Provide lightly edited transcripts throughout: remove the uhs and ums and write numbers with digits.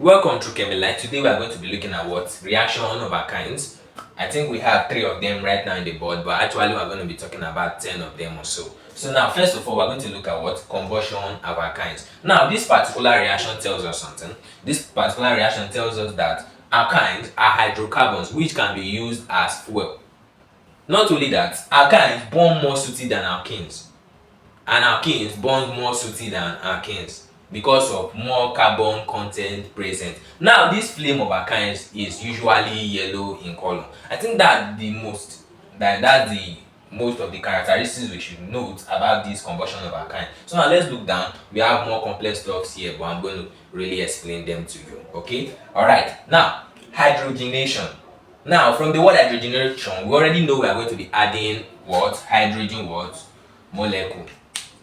Welcome to Chemilight. Today we are going to be looking at what? Reaction of alkynes. I think we have 3 of them right now in the board, but actually we're going to be talking about 10 of them or so. So now, first of all, we're going to look at what? Combustion of alkynes. Now, this particular reaction tells us something. This particular reaction tells us that alkynes are hydrocarbons which can be used as fuel. Not only that, alkynes burn more sooty than alkenes, and alkenes burn more sooty than alkenes because of more carbon content present. Now, this flame of alkynes is usually yellow in color. I think that's the most of the characteristics we should note about this combustion of alkyne. So now let's look down. We have more complex stuffs here, but I'm going to really explain them to you. Okay, all right. Now, hydrogenation. Now, from the word hydrogenation, we already know we are going to be adding what? Hydrogen what? Molecule.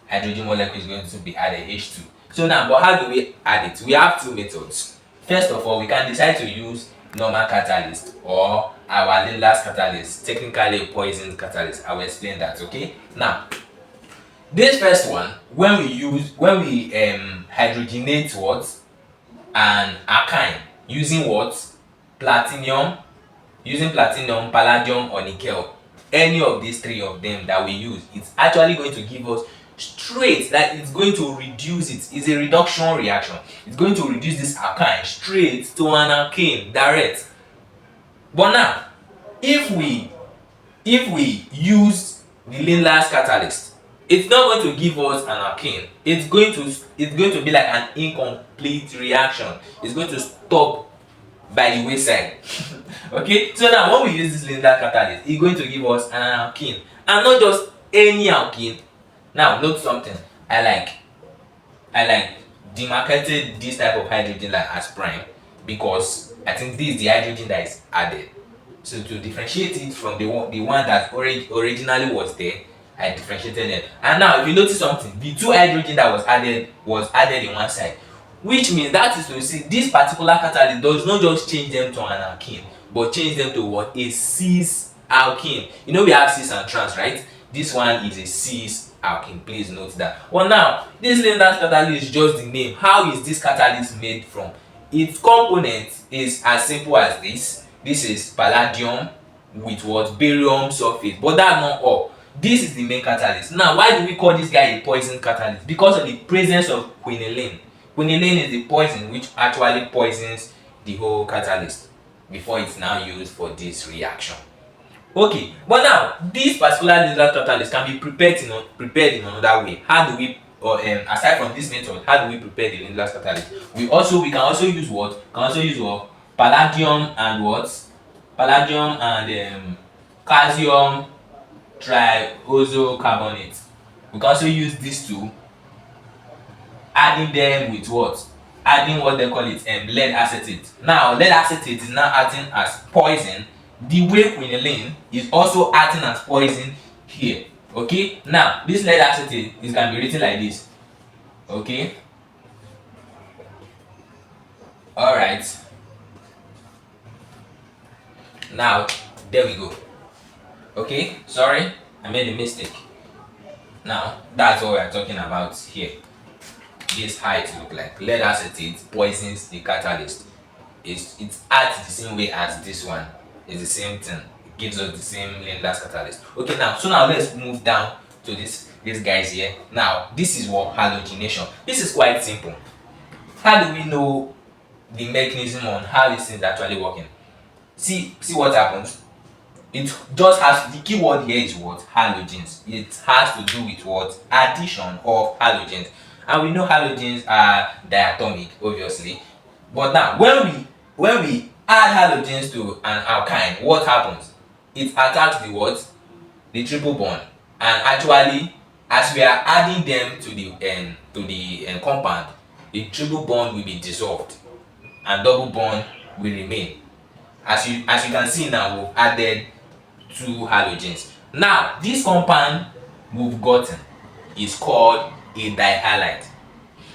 Hydrogen molecule is going to be added, H2. So now, but how do we add it? We have 2 methods. First of all, we can decide to use normal catalyst or our Lindlar's catalyst, technically a poison catalyst. I will explain that. Okay. Now, this first one, when we hydrogenate what? An alkyne using what? Platinum, palladium, or nickel. Any of these 3 of them that we use, it's actually going to give us straight, that it's going to reduce it. It's a reduction reaction. It's going to reduce this alkyne straight to an alkane direct. But now, if we use the Lindlar's catalyst, it's not going to give us an alkane. It's going to be like an incomplete reaction. It's going to stop by the wayside. Okay, so now when we use this Lindlar's catalyst, it's going to give us an alkene, and not just any alkene. Now, note something. I demarcated this type of hydrogen like as prime because I think this is the hydrogen that is added. So to differentiate it from the one that originally was there, I differentiated it. And now, if you notice something, the 2 hydrogen that was added in one side, which means that is to say this particular catalyst does not just change them to an alkene, but change them to what? A cis alkene. You know we have cis and trans, right? This one is a cis alkene. Please note that. Well, now this Lindlar's catalyst is just the name. How is this catalyst made from? Its component is as simple as this. This is palladium with what? Barium sulfate. But that's not all. This is the main catalyst. Now, why do we call this guy a poison catalyst? Because of the presence of quinine. Quinine is the poison which actually poisons the whole catalyst before it's now used for this reaction. Okay, but now this particular Lindlar's catalyst can be prepared in another way. How do we, aside from this method, how do we prepare the Lindlar's catalyst? We can also use what? Palladium and what? Palladium and calcium triosocarbonate. We can also use these 2, adding them with what? Adding what they call it lead acetate. Now, lead acetate is now acting as poison the way quinine is also acting as poison here. Okay, now this lead acetate can be written like this. Okay, all right. Now there we go. Okay, sorry, I made a mistake. Now that's what we are talking about here. This how it look like. Lead acetate poisons the catalyst. It acts the same way as this one. It's the same thing. It gives us the same Lindlar's catalyst. Okay, now let's move down to these guys here. Now, this is what? Halogenation. This is quite simple. How do we know the mechanism on how this thing is actually working? See what happens. It just has, the key word here is what? Halogens. It has to do with what? Addition of halogens. And we know halogens are diatomic, obviously. But now, when we add halogens to an alkyne, what happens? It attacks the what? The triple bond. And actually, as we are adding them to the compound, the triple bond will be dissolved and double bond will remain. As you can see now, we've added 2 halogens. Now, this compound we've gotten is called a dihalide.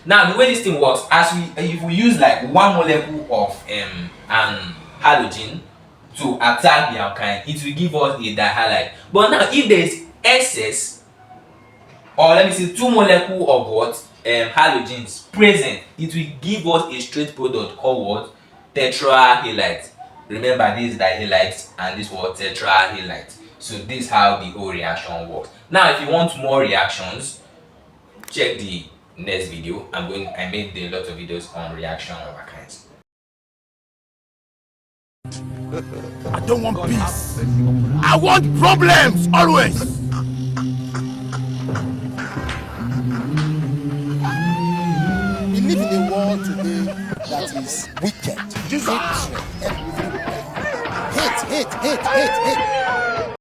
Now, the way this thing works, if we use like 1 molecule of an halogen to attack the alkyne, it will give us a dihalide. But now, if there is excess, or let me say 2 molecules of what? halogens present, it will give us a straight product called what? Tetrahalite. Remember, this is dihalides and this was tetrahalite. So this is how the whole reaction works. Now if you want more reactions, check the next video. I made a lot of videos on reaction of alkynes. I don't want peace. I want problems always. We live in a world today that is wicked. Hate, hate, hate, hate, hate.